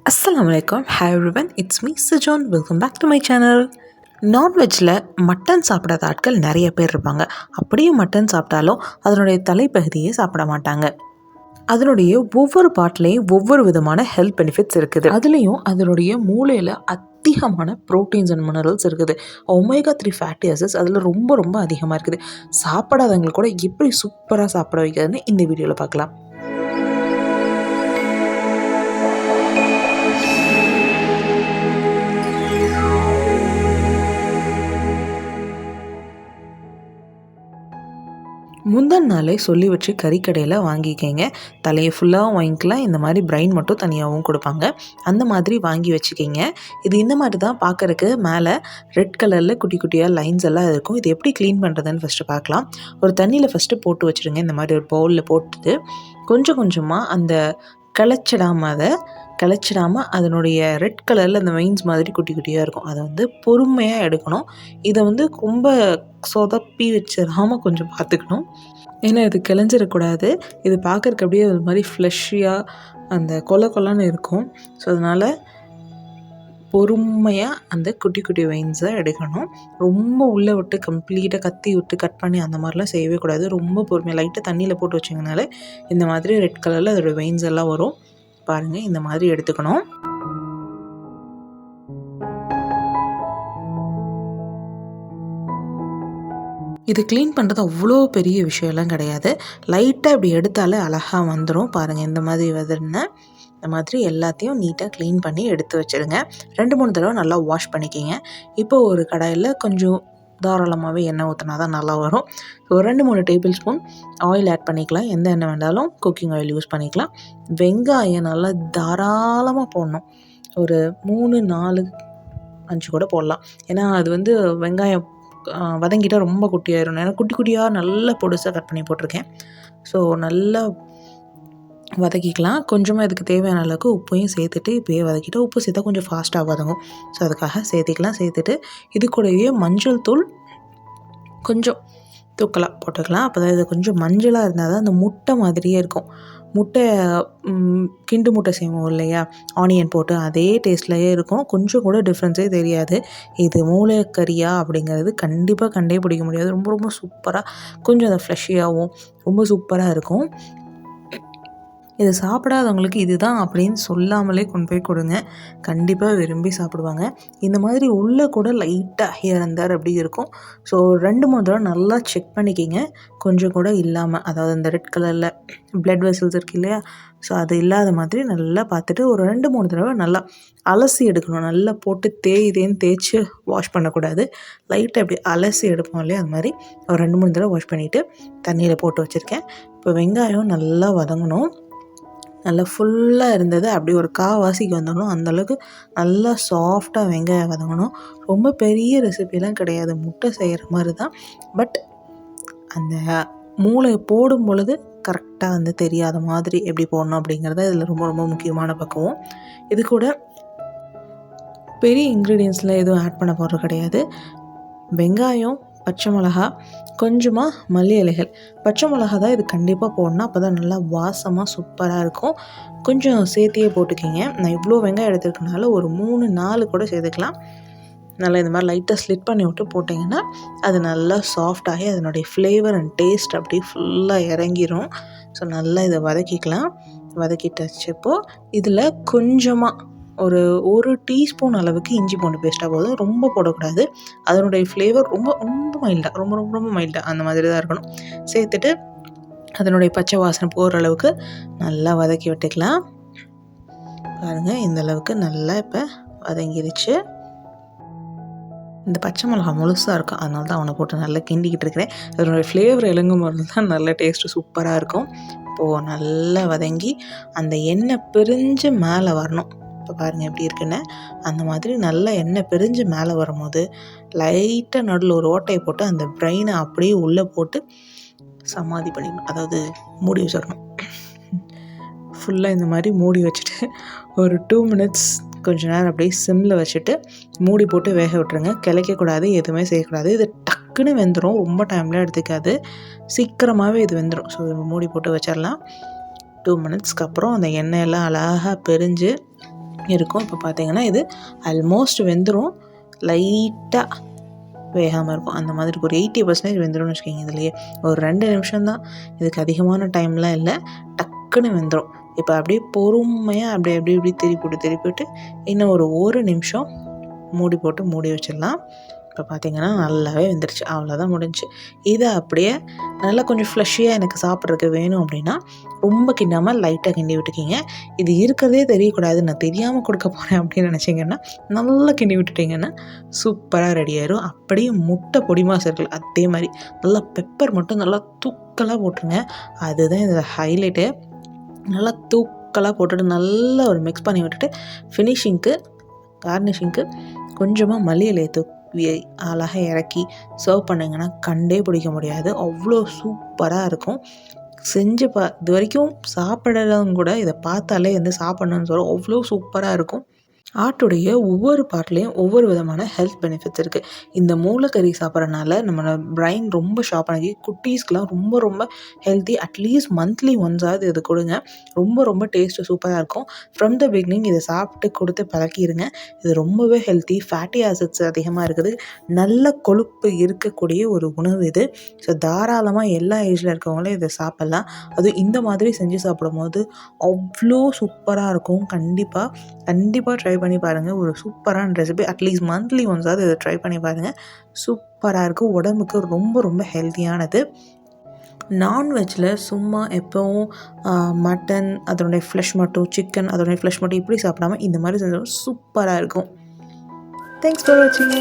Assalamu alaikum. Hi everyone, it's me Sujan. Welcome back to my channel. நான்வெஜ்ஜில் mutton சாப்பிடாத ஆட்கள் நிறைய பேர் இருப்பாங்க. அப்படியே மட்டன் சாப்பிட்டாலும் அதனுடைய தலைப்பகுதியே சாப்பிட மாட்டாங்க. அதனுடைய ஒவ்வொரு பார்ட்லேயும் ஒவ்வொரு விதமான ஹெல்த் பெனிஃபிட்ஸ் இருக்குது. அதுலேயும் அதனுடைய மூளையில் அதிகமான ப்ரோட்டீன்ஸ் அண்ட் மினரல்ஸ் இருக்குது. ஒமேகா 3 ஃபேட்டி ஆசிட்ஸ் அதில் ரொம்ப ரொம்ப அதிகமாக இருக்குது. சாப்பிடாதவங்களுக்கு கூட எப்படி சூப்பராக சாப்பிட வைக்கிறதுன்னு இந்த வீடியோவில் பார்க்கலாம். முந்தின நாளே சொல்லி வச்சு கறிக்கடையில் வாங்கிக்கங்க. தலையை ஃபுல்லாகவும் வாங்கிக்கலாம். இந்த மாதிரி பிரைன் மட்டும் தனியாகவும் கொடுப்பாங்க. அந்த மாதிரி வாங்கி வச்சுக்கிங்க. இது இந்த மாதிரி தான் பார்க்குறக்கு மேலே ரெட் கலரில் குட்டி குட்டியாக லைன்ஸ் எல்லாம் இருக்கும். இது எப்படி க்ளீன் பண்ணுறதுன்னு ஃபஸ்ட்டு பார்க்கலாம். ஒரு தண்ணியில் ஃபஸ்ட்டு போட்டு வச்சுருங்க. இந்த மாதிரி ஒரு பவுலில் போட்டுட்டு கொஞ்சம் கொஞ்சமாக அந்த கிளச்சிடாமல் அதனுடைய ரெட் கலரில் அந்த வெயின்ஸ் மாதிரி குட்டி குட்டியாக இருக்கும். அதை பொறுமையாக எடுக்கணும். இதை ரொம்ப சொதப்பி வச்சிடாமல் கொஞ்சம் பார்த்துக்கணும். ஏன்னா இது கிளஞ்சிடக்கூடாது. இது பார்க்குறக்கு அப்படியே ஒரு மாதிரி ஃப்ளெஷ்ஷியாக அந்த கொலன்னு இருக்கும். ஸோ அதனால் பொறுமையாக அந்த குட்டி குட்டி வெயின்ஸை எடுக்கணும். ரொம்ப உள்ளே விட்டு கம்ப்ளீட்டாக கத்தி விட்டு கட் பண்ணி அந்த மாதிரிலாம் செய்யவே கூடாது. ரொம்ப பொறுமையாக லைட்டாக தண்ணியில் போட்டு வச்சிங்கனால இந்த மாதிரி ரெட் கலரில் அதோடய வெயின்ஸ் எல்லாம் வரும். பாருங்கள், இந்த மாதிரி எடுத்துக்கணும். இது க்ளீன் பண்ணுறது அவ்வளோ பெரிய விஷயம்லாம் கிடையாது. லைட்டாக இப்படி எடுத்தாலே அழகாக வந்துடும். பாருங்கள், இந்த மாதிரி இந்த மாதிரி எல்லாத்தையும் நீட்டாக க்ளீன் பண்ணி எடுத்து வச்சுருங்க. 2-3 தடவை நல்லா வாஷ் பண்ணிக்கிங்க. இப்போ ஒரு கடாயில் கொஞ்சம் தாராளமாகவே எண்ணெய் ஊற்றினா தான் நல்லா வரும். ஒரு 2-3 டேபிள் ஸ்பூன் ஆயில் ஆட் பண்ணிக்கலாம். எந்த எண்ணெய் வேண்டாலும் குக்கிங் ஆயில் யூஸ் பண்ணிக்கலாம். வெங்காயம் நல்லா தாராளமாக போடணும். ஒரு 3, 4, 5 கூட போடலாம். ஏன்னா அது வெங்காயம் வதங்கிட்டால் ரொம்ப குட்டியாயிரும். ஏன்னா குட்டி குட்டியாக நல்லா பொடுசாக கட் பண்ணி போட்டிருக்கேன். ஸோ நல்லா வதக்கிக்கலாம். கொஞ்சமாக இதுக்கு தேவையான அளவுக்கு உப்பையும் சேர்த்துட்டு இப்போயே வதக்கிட்டு, உப்பு சேர்த்தா கொஞ்சம் ஃபாஸ்ட்டாக வதங்கும். ஸோ அதுக்காக சேர்த்துக்கலாம். சேர்த்துட்டு இது கூடவே மஞ்சள் தூள் கொஞ்சம் தூக்கலாக போட்டுக்கலாம். அப்போ தான் இது கொஞ்சம் மஞ்சளாக இருந்தால் தான் அந்த முட்டை மாதிரியே இருக்கும். முட்டை கிண்டு முட்டை செய்வோம் இல்லையா, ஆனியன் போட்டு அதே டேஸ்ட்லேயே இருக்கும். கொஞ்சம் கூட டிஃப்ரென்ஸே தெரியாது. இது மூளைக்கறியா அப்படிங்கிறது கண்டிப்பாக கண்டே பிடிக்க முடியாது. ரொம்ப ரொம்ப சூப்பராக கொஞ்சம் அதை ஃப்ரெஷ்ஷியாகவும் ரொம்ப சூப்பராக இருக்கும். இது சாப்பிடாதவங்களுக்கு இதுதான் அப்படின்னு சொல்லாமலே கொண்டு போய் கொடுங்க. கண்டிப்பாக விரும்பி சாப்பிடுவாங்க. இந்த மாதிரி உள்ளே கூட லைட்டாக ஹியர் அண்ட் தேர் அப்படி இருக்கும். ஸோ 2-3 தடவை நல்லா செக் பண்ணிக்கிங்க. கொஞ்சம் கூட இல்லாமல், அதாவது இந்த ரெட் கலரில் பிளட் வெசல்ஸ் இருக்குது இல்லையா, ஸோ அது இல்லாத மாதிரி நல்லா பார்த்துட்டு ஒரு 2-3 தடவை நல்லா அலசி எடுக்கணும். நல்லா போட்டு தேய்ன்னு தேய்ச்சி வாஷ் பண்ணக்கூடாது. லைட்டாக அப்படி அலசி எடுப்போம் இல்லையா, அது மாதிரி ஒரு 2-3 தடவை வாஷ் பண்ணிவிட்டு தண்ணியில் போட்டு வச்சுருக்கேன். இப்போ வெங்காயம் நல்லா வதங்கணும். நல்லா ஃபுல்லாக இருந்தது அப்படி ஒரு காவாசிக்கு வந்துடணும். அந்தளவுக்கு நல்லா சாஃப்டாக வெங்காயம் வதங்கணும். ரொம்ப பெரிய ரெசிபிலாம் கிடையாது, முட்டை செய்கிற மாதிரி தான். பட் அந்த மூளையை போடும் பொழுது கரெக்டாக தெரியாத மாதிரி எப்படி போடணும் அப்படிங்கிறத இதில் ரொம்ப ரொம்ப முக்கியமான பக்குவம். இது கூட பெரிய இன்க்ரீடியன்ட்ஸ்லாம் எதுவும் ஆட் பண்ண போகிறது கிடையாது. வெங்காயம், பச்சை மிளகா, கொஞ்சமாக மல்லி இலைகள். பச்சை மிளகா தான் இது கண்டிப்பாக போடணும். அப்போ தான் நல்லா வாசமாக சூப்பராக இருக்கும். கொஞ்சம் சேர்த்தியே போட்டுக்கிங்க. நான் இவ்வளோ வெங்காயம் எடுத்துருக்கனால ஒரு 3-4 கூட சேர்த்துக்கலாம். நல்லா இந்த மாதிரி லைட்டாக ஸ்லிட் பண்ணி விட்டு போட்டிங்கன்னா அது நல்லா சாஃப்டாகி அதனுடைய ஃப்ளேவர் அண்ட் டேஸ்ட் அப்படியே ஃபுல்லாக இறங்கிரும். ஸோ நல்லா இதை வதக்கிக்கலாம். வதக்கிட்டச்சப்போ இதில் கொஞ்சமாக ஒரு டீஸ்பூன் அளவுக்கு இஞ்சி பூண்டு பேஸ்ட்டாக போதும். ரொம்ப போடக்கூடாது. அதனுடைய ஃப்ளேவர் ரொம்ப ரொம்ப மைல்டாக ரொம்ப மைல்டாக அந்த மாதிரி தான் இருக்கணும். சேர்த்துட்டு அதனுடைய பச்சை வாசனை போகிற அளவுக்கு நல்லா வதக்கி விட்டுக்கலாம். பாருங்கள், இந்த அளவுக்கு நல்லா இப்போ வதங்கிடுச்சு. இந்த பச்சை மிளகா முழுசாக இருக்கும், அதனால தான் அவனை போட்டு நல்லா கிண்டிக்கிட்டு இருக்கிறேன். அதனுடைய ஃப்ளேவர் இறங்கும் போது தான் நல்ல டேஸ்ட்டு சூப்பராக இருக்கும். இப்போது நல்லா வதங்கி அந்த எண்ணெய் பிரிஞ்சு மேலே வரணும். இப்போ பாருங்கள் எப்படி இருக்குன்னு. அந்த மாதிரி நல்லா எண்ணெய் பிரிஞ்சு மேலே வரும்போது லைட்டாக நடுவில் ஒரு ஓட்டையை போட்டு அந்த பிரெயினை அப்படியே உள்ளே போட்டு சமாதி பண்ணிடணும். அதாவது மூடி வச்சிடணும். ஃபுல்லாக இந்த மாதிரி மூடி வச்சுட்டு ஒரு 2 மினிட்ஸ் கொஞ்ச நேரம் அப்படியே சிம்மில் வச்சுட்டு மூடி போட்டு வேக விட்டுருங்க. கிளைக்கக்கூடாது, எதுவுமே செய்யக்கூடாது. இது டக்குன்னு வெந்துடும். ரொம்ப டைம்லாம் எடுத்துக்காது, சீக்கிரமாகவே இது வெந்துடும். ஸோ மூடி போட்டு வச்சிடலாம். 2 மினிட்ஸ்க்கு அப்புறம் அந்த எண்ணெயெல்லாம் அழகாக பிரிஞ்சு இருக்கும். இப்போ பார்த்தீங்கன்னா இது ஆல்மோஸ்ட் வெந்துடும். லைட்டாக வேகாமல் இருக்கும். அந்த மாதிரி ஒரு 80% வெந்துடும்னு வச்சுக்கோங்க. இதுலேயே ஒரு 2 நிமிஷம் தான், இதுக்கு அதிகமான டைம்லாம் இல்லை, டக்குன்னு வெந்துடும். இப்போ அப்படியே பொறுமையாக அப்படி திருப்பி இன்னும் ஒரு நிமிஷம் மூடி வச்சிடலாம். இப்போ பார்த்தீங்கன்னா நல்லாவே வெந்துருச்சு. அவ்வளோதான் முடிஞ்சுச்சு. இதை அப்படியே நல்லா கொஞ்சம் ஃப்ளஷியாக எனக்கு சாப்பிட்றதுக்கு வேணும் அப்படின்னா ரொம்ப கிண்டாமல் லைட்டாக கிண்டி விட்டுக்கிங்க. இது இருக்கிறதே தெரியக்கூடாது, நான் தெரியாமல் கொடுக்க போகிறேன் அப்படின்னு நினச்சிங்கன்னா நல்லா கிண்டி விட்டுட்டிங்கன்னா சூப்பராக ரெடி ஆயிடும். அப்படியே முட்டை பொடி மாஸ் இருக்குல்ல, அதே மாதிரி நல்லா பெப்பர் மட்டும் நல்லா தூக்கலாக போட்டுருங்க. அதுதான் இதில் ஹைலைட்டு. நல்லா தூக்கலாக போட்டுட்டு நல்லா ஒரு மிக்ஸ் பண்ணி விட்டுட்டு கார்னிஷிங்க்கு கொஞ்சமாக மல்லி இலையை தூவி அழகாக இறக்கி சர்வ் பண்ணிங்கன்னா கண்டே பிடிக்க முடியாது. அவ்வளோ சூப்பராக இருக்கும். செஞ்சு இது வரைக்கும் சாப்பிடறவங்க கூட இதை பார்த்தாலே சாப்பிட்ணுன்னு சொல்ல அவ்வளோ சூப்பராக இருக்கும். ஆட்டுடைய ஒவ்வொரு பார்ட்லேயும் ஒவ்வொரு விதமான ஹெல்த் பெனிஃபிட்ஸ் இருக்குது. இந்த மூளைக்கறி சாப்பிட்றனால நம்மளோட பிரைன் ரொம்ப ஷார்ப் ஆகி குட்டீஸ்க்கெலாம் ரொம்ப ரொம்ப ஹெல்த்தி. அட்லீஸ்ட் மந்த்லி ஒன்ஸாவது இது கொடுங்க. ரொம்ப டேஸ்ட்டு சூப்பராக இருக்கும். ஃப்ரம் த பிகினிங் இதை சாப்பிட்டு கொடுத்து பழக்கிடுங்க. இது ரொம்பவே ஹெல்த்தி. ஃபேட்டி ஆசிட்ஸ் அதிகமாக இருக்குது. நல்ல கொழுப்பு இருக்கக்கூடிய ஒரு உணவு இது. ஸோ தாராளமாக எல்லா ஏஜில் இருக்கவங்களும் இதை சாப்பிட்லாம். அதுவும் இந்த மாதிரி செஞ்சு சாப்பிடும்போது அவ்வளோ சூப்பராக இருக்கும். கண்டிப்பாக ட்ரை பண்ணி பாருங்கள். ஒரு சூப்பரான ரெசிபி. அட்லீஸ்ட் மந்த்லி ஒன்ஸாவது இதை ட்ரை பண்ணி பாருங்கள். சூப்பராக இருக்கும். உடம்புக்கு ரொம்ப ஹெல்த்தியானது. நான்வெஜ்ஜில் சும்மா எப்போவும் மட்டன் அதனுடைய ஃப்ளஷ் மட்டும், சிக்கன் அதனுடைய ஃப்ளஷ் மட்டும் இப்படி சாப்பிடாமல் இந்த மாதிரி செஞ்சாலும் சூப்பராக இருக்கும். தேங்க்ஸ் ஃபார் வாட்சிங்.